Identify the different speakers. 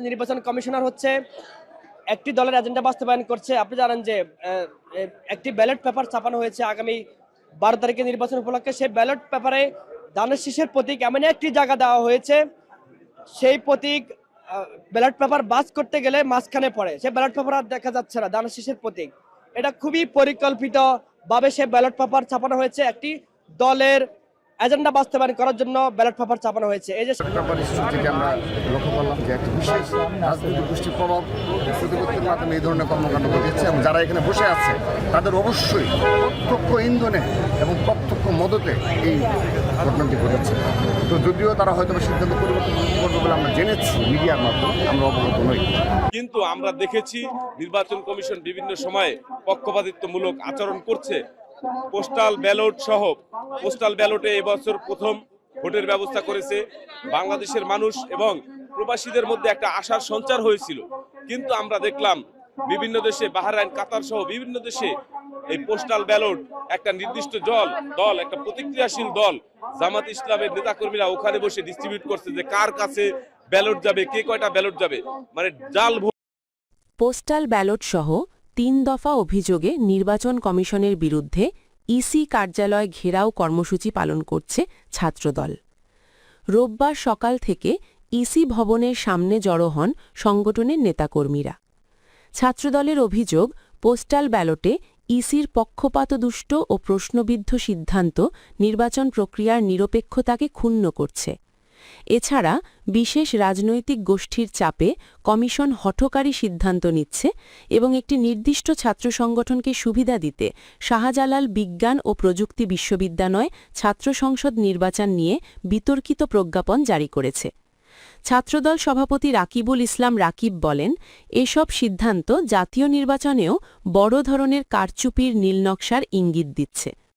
Speaker 1: নির্বাচন কমিশনার হচ্ছে একটি দলের এজেন্ডা বাস্তবায়ন করছে। আপনি জানেন যে একটি ব্যালট পেপার ছাপানো হয়েছে আগামী 12 তারিখে নির্বাচন উপলক্ষে। সেই ব্যালট পেপারে ধানের শীষের প্রতীক এমন একটি জায়গা দেওয়া হয়েছে, সেই প্রতীক ব্যালট পেপার বাস করতে গেলে মাঝখানে পড়ে, সেই ব্যালট পেপার আর দেখা যাচ্ছে না, ধানের শীষের প্রতীক। এটা খুবই পরিকল্পিত ভাবে সেই ব্যালট পেপার ছাপানো হয়েছে, একটি দলের এজেন্ডা বাস্তবায়ন করার জন্য ব্যালট পেপার ছাপানো হয়েছে। এই যে
Speaker 2: পেপার ইস্যু থেকে আমরা লক্ষ্য করলাম যে একটা বিশেষ রাজনৈতিক গোষ্ঠীর প্রভাব প্রতিপত্তির মাধ্যমে এই ধরনের কর্মকাণ্ড ঘটেছে এবং যারা এখানে বসে আছে তাদের অবশ্যই প্রত্যক্ষ ইন্ধনে এবং প্রত্যক্ষ মদতে এই ঘটনাটি ঘটেছে। তো যদিও তারা হয়তো সিদ্ধান্ত পরিবর্তন করবে বলে আমরা জেনেছি মিডিয়ার মাধ্যমে, আমরা অবগত নই।
Speaker 3: কিন্তু আমরা দেখেছি নির্বাচন কমিশন বিভিন্ন সময়ে পক্ষপাতিত্বমূলক আচরণ করছে। পোস্টাল ব্যালট সহ পোস্টাল ব্যালটে এবছর প্রথম ভোটের ব্যবস্থা করেছে। বাংলাদেশের মানুষ এবং প্রবাসীদের মধ্যে একটা আশার সঞ্চার হয়েছিল, কিন্তু আমরা দেখলাম বিভিন্ন দেশে বাহরাইন, কাতার সহ বিভিন্ন দেশে এই পোস্টাল ব্যালট একটা নির্দিষ্ট দল একটা প্রতিক্রিয়াশীল দল জামাত ইসলামের নেতাকর্মীরা ওখানে বসে ডিস্ট্রিবিউট করছে যে কার কাছে ব্যালট যাবে, কে কয়টা ব্যালট যাবে, মানে জাল ভোট।
Speaker 4: পোস্টাল ব্যালট সহ 3 দফা অভিযোগে নির্বাচন কমিশনের বিরুদ্ধে ইসি কার্যালয় ঘেরাও কর্মসূচি পালন করছে ছাত্রদল। রোববার সকাল থেকে ইসি ভবনের সামনে জড়ো হন সংগঠনের নেতাকর্মীরা। ছাত্রদলের অভিযোগ, পোস্টাল ব্যালটে ইসির পক্ষপাতদুষ্ট ও প্রশ্নবিদ্ধ সিদ্ধান্ত নির্বাচন প্রক্রিয়ার নিরপেক্ষতাকে ক্ষুণ্ণ করছে। এছাড়া বিশেষ রাজনৈতিক গোষ্ঠীর চাপে কমিশন হঠকারী সিদ্ধান্ত নিচ্ছে এবং একটি নির্দিষ্ট ছাত্র সংগঠনকে সুবিধা দিতে শাহজালাল বিজ্ঞান ও প্রযুক্তি বিশ্ববিদ্যালয় ছাত্র সংসদ নির্বাচন নিয়ে বিতর্কিত প্রজ্ঞাপন জারি করেছে। ছাত্রদল সভাপতি রাকিবুল ইসলাম রাকিব বলেন, এসব সিদ্ধান্ত জাতীয় নির্বাচনেও বড় ধরনের কারচুপির নীলনকশার ইঙ্গিত দিচ্ছে।